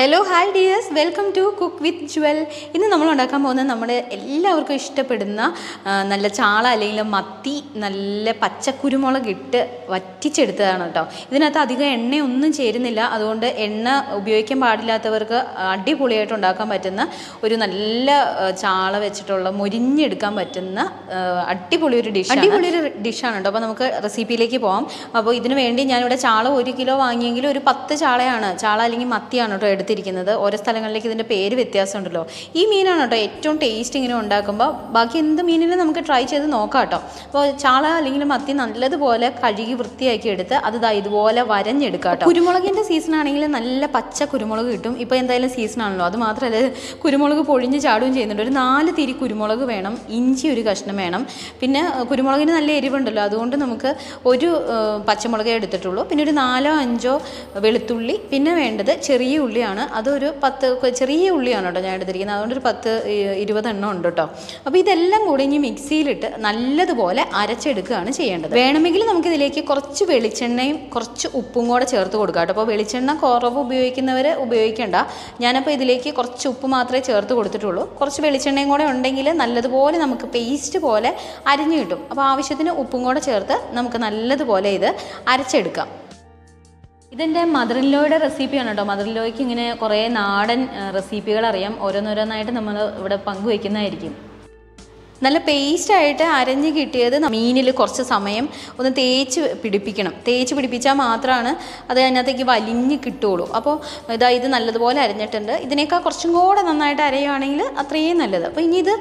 Hello hi dears, welcome to cook with Jewel. ഇന്ന് നമ്മൾ ഉണ്ടാക്കാൻ പോകുന്നത് നമ്മുടെ എല്ലാവർക്കും ഇഷ്ടപ്പെടുന്ന നല്ല ചാള അല്ലെങ്കിൽ മത്തി നല്ല പച്ചക്കുരുമുളക് ഇട്ട് വറ്റിച്ചെടുത്തതാണ് കേട്ടോ. ഇതിനകത്ത് അധികം എണ്ണയൊന്നും ചേരുന്നില്ല. അതുകൊണ്ട് എണ്ണ ഉപയോഗിക്കാൻ പാടില്ലാത്തവർക്ക് അടിപൊളിയായിട്ട് ഉണ്ടാക്കാൻ പറ്റുന്ന ഒരു നല്ല ചാള വെച്ചിട്ടുള്ള മൊരിഞ്ഞെടുക്കാൻ പറ്റുന്ന അടിപൊളിയൊരു ഡിഷാണ് കേട്ടോ. അപ്പോൾ നമുക്ക് റെസിപ്പിയിലേക്ക് പോകാം. അപ്പോൾ ഇതിന് വേണ്ടി ഞാനിവിടെ ചാള 1 കിലോ വാങ്ങിയെങ്കിൽ ഒരു 10 ചാളയാണ്, ചാള അല്ലെങ്കിൽ മത്തിയാണ് കേട്ടോ എടുത്തിരിക്കുന്നത്. ഓരോ സ്ഥലങ്ങളിലേക്ക് ഇതിൻ്റെ പേര് വ്യത്യാസമുണ്ടല്ലോ. ഈ മീനാണ് കേട്ടോ ഏറ്റവും ടേസ്റ്റ് ഇങ്ങനെ ഉണ്ടാക്കുമ്പോൾ. ബാക്കി എന്ത് മീനിനും നമുക്ക് ട്രൈ ചെയ്ത് നോക്കാം കേട്ടോ. അപ്പോൾ ചാള അല്ലെങ്കിൽ മത്തി നല്ലതുപോലെ കഴുകി വൃത്തിയാക്കി എടുത്ത് അത് ഇതുപോലെ വരഞ്ഞെടുക്കാം കേട്ടോ. കുരുമുളകിൻ്റെ സീസൺ ആണെങ്കിൽ നല്ല പച്ച കുരുമുളക് കിട്ടും. ഇപ്പോൾ എന്തായാലും സീസണാണല്ലോ. അത് മാത്രമല്ല കുരുമുളക് പൊഴിഞ്ഞ് ചാടുകയും ചെയ്യുന്നുണ്ട്. ഒരു 4 തിരി കുരുമുളക് വേണം, ഇഞ്ചി ഒരു കഷ്ണം വേണം. പിന്നെ കുരുമുളകിന് നല്ല എരിവുണ്ടല്ലോ, അതുകൊണ്ട് നമുക്ക് ഒരു പച്ചമുളകേ എടുത്തിട്ടുള്ളൂ. പിന്നെ ഒരു 4-5 വെളുത്തുള്ളി, പിന്നെ വേണ്ടത് ചെറിയ ഉള്ളിയാണ്. അതൊരു 10 ചെറിയ ഉള്ളിയാണ് കേട്ടോ ഞാൻ എടുത്തിരിക്കുന്നത്. അതുകൊണ്ട് ഒരു 10-20 എണ്ണം ഉണ്ട് കേട്ടോ. അപ്പോൾ ഇതെല്ലാം കൂടി ഇനി മിക്സിയിലിട്ട് നല്ലതുപോലെ അരച്ചെടുക്കുകയാണ് ചെയ്യേണ്ടത്. വേണമെങ്കിൽ നമുക്കിതിലേക്ക് കുറച്ച് വെളിച്ചെണ്ണയും കുറച്ച് ഉപ്പും കൂടെ ചേർത്ത് കൊടുക്കാം കേട്ടോ. അപ്പോൾ വെളിച്ചെണ്ണ കുറവ് ഉപയോഗിക്കുന്നവർ ഉപയോഗിക്കേണ്ട. ഞാനപ്പോൾ ഇതിലേക്ക് കുറച്ച് ഉപ്പ് മാത്രമേ ചേർത്ത് കൊടുത്തിട്ടുള്ളൂ. കുറച്ച് വെളിച്ചെണ്ണയും കൂടെ ഉണ്ടെങ്കിൽ നല്ലതുപോലെ നമുക്ക് പേസ്റ്റ് പോലെ അരിഞ്ഞു കിട്ടും. അപ്പോൾ ആവശ്യത്തിന് ഉപ്പും കൂടെ ചേർത്ത് നമുക്ക് നല്ലതുപോലെ ഇത് അരച്ചെടുക്കാം. ഇതെൻ്റെ മദർ ഇൻ ലോയുടെ റെസിപ്പിയാണ് കേട്ടോ. മദർ ഇൻ ലോയ്ക്ക് ഇങ്ങനെ കുറേ നാടൻ റെസിപ്പികൾ അറിയാം. ഓരോന്നോരോന്നായിട്ട് നമ്മൾ ഇവിടെ പങ്കുവയ്ക്കുന്നതായിരിക്കും. നല്ല പേസ്റ്റായിട്ട് അരഞ്ഞ് കിട്ടിയത് മീനിൽ കുറച്ച് സമയം ഒന്ന് തേച്ച് പിടിപ്പിക്കണം. തേച്ച് പിടിപ്പിച്ചാൽ മാത്രമാണ് അത് അതിനകത്തേക്ക് വലിഞ്ഞ് കിട്ടുകയുള്ളൂ. അപ്പോൾ ഇത് നല്ലതുപോലെ അരഞ്ഞിട്ടുണ്ട്. ഇതിനേക്കാൾ കുറച്ചും കൂടെ നന്നായിട്ട് അരയുകയാണെങ്കിൽ അത്രയും നല്ലത്. അപ്പോൾ ഇനി ഇത്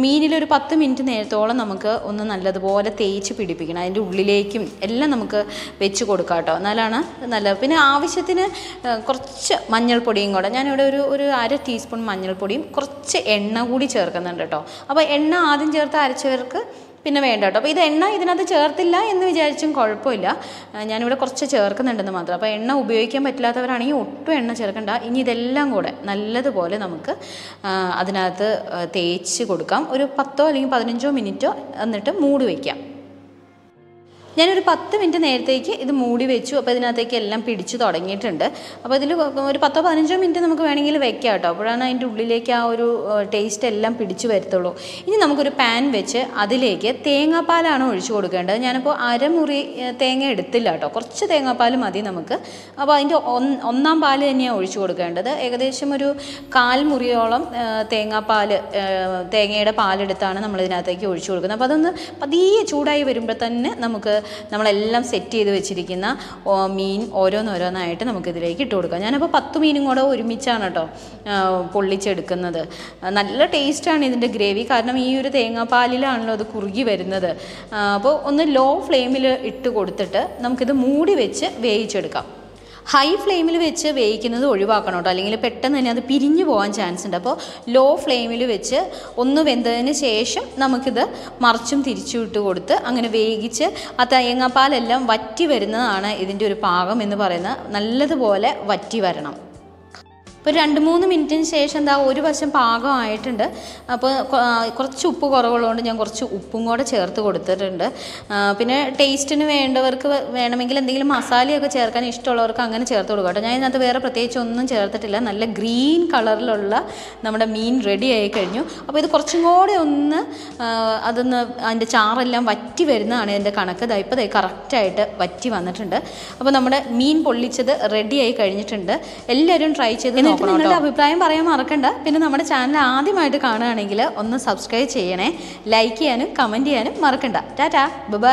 മീനിലൊരു 10 മിനിറ്റ് നേരത്തോളം നമുക്ക് ഒന്ന് നല്ലതുപോലെ തേച്ച് പിടിപ്പിക്കണം. അതിൻ്റെ ഉള്ളിലേക്കും എല്ലാം നമുക്ക് വെച്ച് കൊടുക്കാം കേട്ടോ. എന്നാലാണ് നല്ലത്. പിന്നെ ആവശ്യത്തിന് കുറച്ച് മഞ്ഞൾപ്പൊടിയും കൂടെ, ഞാനിവിടെ ഒരു 1/2 ടീസ്പൂൺ മഞ്ഞൾപ്പൊടിയും കുറച്ച് എണ്ണ കൂടി ചേർക്കുന്നുണ്ട് കേട്ടോ. അപ്പോൾ എണ്ണ ആദ്യം ചേർത്ത് അരച്ചവർക്ക് പിന്നെ വേണ്ട കേട്ടോ. അപ്പോൾ ഇത് എണ്ണ ഇതിനകത്ത് ചേർത്തില്ല എന്ന് വിചാരിച്ചും കുഴപ്പമില്ല. ഞാനിവിടെ കുറച്ച് ചേർക്കുന്നുണ്ടെന്ന് മാത്രം. അപ്പോൾ എണ്ണ ഉപയോഗിക്കാൻ പറ്റില്ലാത്തവരാണെങ്കിൽ ഒട്ടും എണ്ണ ചേർക്കണ്ട. ഇനി ഇതെല്ലാം കൂടെ നല്ലതുപോലെ നമുക്ക് അതിനകത്ത് തേച്ച് കൊടുക്കാം. ഒരു 10 അല്ലെങ്കിൽ 15 മിനിറ്റോ എന്നിട്ട് മൂടി വയ്ക്കാം. ഞാനൊരു 10 മിനിറ്റ് നേരത്തേക്ക് ഇത് മൂടി വെച്ചു. അപ്പോൾ ഇതിനകത്തേക്ക് എല്ലാം പിടിച്ചു തുടങ്ങിയിട്ടുണ്ട്. അപ്പോൾ ഇതിൽ ഒരു 10-15 മിനിറ്റ് നമുക്ക് വേണമെങ്കിൽ വെക്കാം കേട്ടോ. അപ്പോഴാണ് അതിൻ്റെ ഉള്ളിലേക്ക് ആ ഒരു ടേസ്റ്റ് എല്ലാം പിടിച്ചു വരത്തുള്ളൂ. ഇനി നമുക്കൊരു പാൻ വെച്ച് അതിലേക്ക് തേങ്ങാപ്പാലാണ് ഒഴിച്ചു കൊടുക്കേണ്ടത്. ഞാനിപ്പോൾ അരമുറി തേങ്ങ എടുത്തില്ല കേട്ടോ, കുറച്ച് തേങ്ങാപ്പാൽ മതി നമുക്ക്. അപ്പോൾ അതിൻ്റെ 1/4 പാല് തന്നെയാണ് ഒഴിച്ചു കൊടുക്കേണ്ടത്. ഏകദേശം ഒരു 1/4 മുറിയോളം തേങ്ങയുടെ പാലെടുത്താണ് നമ്മളിതിനകത്തേക്ക് ഒഴിച്ചു കൊടുക്കുന്നത്. അപ്പോൾ അതൊന്ന് പതിയെ ചൂടായി വരുമ്പോൾ തന്നെ നമുക്ക് നമ്മളെല്ലാം സെറ്റ് ചെയ്ത് വെച്ചിരിക്കുന്ന മീൻ ഓരോന്നോരോന്നായിട്ട് നമുക്കിതിലേക്ക് ഇട്ട് കൊടുക്കാം. ഞാനപ്പോൾ 10 മീനും കൂടെ ഒരുമിച്ചാണ് കേട്ടോ പൊള്ളിച്ചെടുക്കുന്നത്. നല്ല ടേസ്റ്റാണ് ഇതിൻ്റെ ഗ്രേവി. കാരണം ഈ ഒരു തേങ്ങാപ്പാലിലാണല്ലോ അത് കുറുകി വരുന്നത്. അപ്പോൾ ഒന്ന് ലോ ഫ്ലെയിമിൽ ഇട്ട് കൊടുത്തിട്ട് നമുക്കിത് മൂടി വെച്ച് വേവിച്ചെടുക്കാം. ഹൈ ഫ്ലെയിമിൽ വെച്ച് വേവിക്കുന്നത് ഒഴിവാക്കണം കേട്ടോ, അല്ലെങ്കിൽ പെട്ടെന്ന് തന്നെ അത് പിരിഞ്ഞു പോകാൻ ചാൻസ് ഉണ്ട്. അപ്പോൾ ലോ ഫ്ലെയിമിൽ വെച്ച് ഒന്ന് വെന്തതിന് ശേഷം നമുക്കിത് മറിച്ചും തിരിച്ചു ഇട്ട് കൊടുത്ത് അങ്ങനെ വേവിച്ച് ആ തേങ്ങാപ്പാലെല്ലാം വറ്റി വരുന്നതാണ് ഇതിൻ്റെ ഒരു പാകം എന്ന് പറയുന്നത്. നല്ലതുപോലെ വറ്റി വരണം. ഇപ്പോൾ 2-3 മിനിറ്റിന് ശേഷം ഒരു വശം പാകമായിട്ടുണ്ട്. അപ്പോൾ കുറച്ച് ഉപ്പ് കുറവുള്ളതുകൊണ്ട് ഞാൻ കുറച്ച് ഉപ്പും കൂടെ ചേർത്ത് കൊടുത്തിട്ടുണ്ട്. പിന്നെ ടേസ്റ്റിന് വേണ്ടവർക്ക് വേണമെങ്കിൽ എന്തെങ്കിലും മസാലയൊക്കെ ചേർക്കാൻ ഇഷ്ടമുള്ളവർക്ക് അങ്ങനെ ചേർത്ത് കൊടുക്കാം കേട്ടോ. ഞാൻ ഇതിനകത്ത് വേറെ പ്രത്യേകിച്ച് ഒന്നും ചേർത്തിട്ടില്ല. നല്ല ഗ്രീൻ കളറിലുള്ള നമ്മുടെ മീൻ റെഡി ആയി കഴിഞ്ഞു. അപ്പോൾ ഇത് കുറച്ചും കൂടെ ഒന്ന് അതിൻ്റെ ചാറെല്ലാം വറ്റി വരുന്നതാണ് ഇതിൻ്റെ കണക്ക്. ഇപ്പോൾ കറക്റ്റായിട്ട് വറ്റി വന്നിട്ടുണ്ട്. അപ്പോൾ നമ്മുടെ മീൻ പൊള്ളിച്ചത് റെഡി ആയി കഴിഞ്ഞിട്ടുണ്ട്. എല്ലാവരും ട്രൈ ചെയ്ത് നിങ്ങളുടെ അഭിപ്രായം പറയാൻ മറക്കണ്ട. പിന്നെ നമ്മുടെ ചാനൽ ആദ്യമായിട്ട് കാണുകയാണെങ്കിൽ ഒന്ന് സബ്സ്ക്രൈബ് ചെയ്യണേ. ലൈക്ക് ചെയ്യാനും കമൻറ്റ് ചെയ്യാനും മറക്കണ്ട. ടാറ്റാ, ബൈ.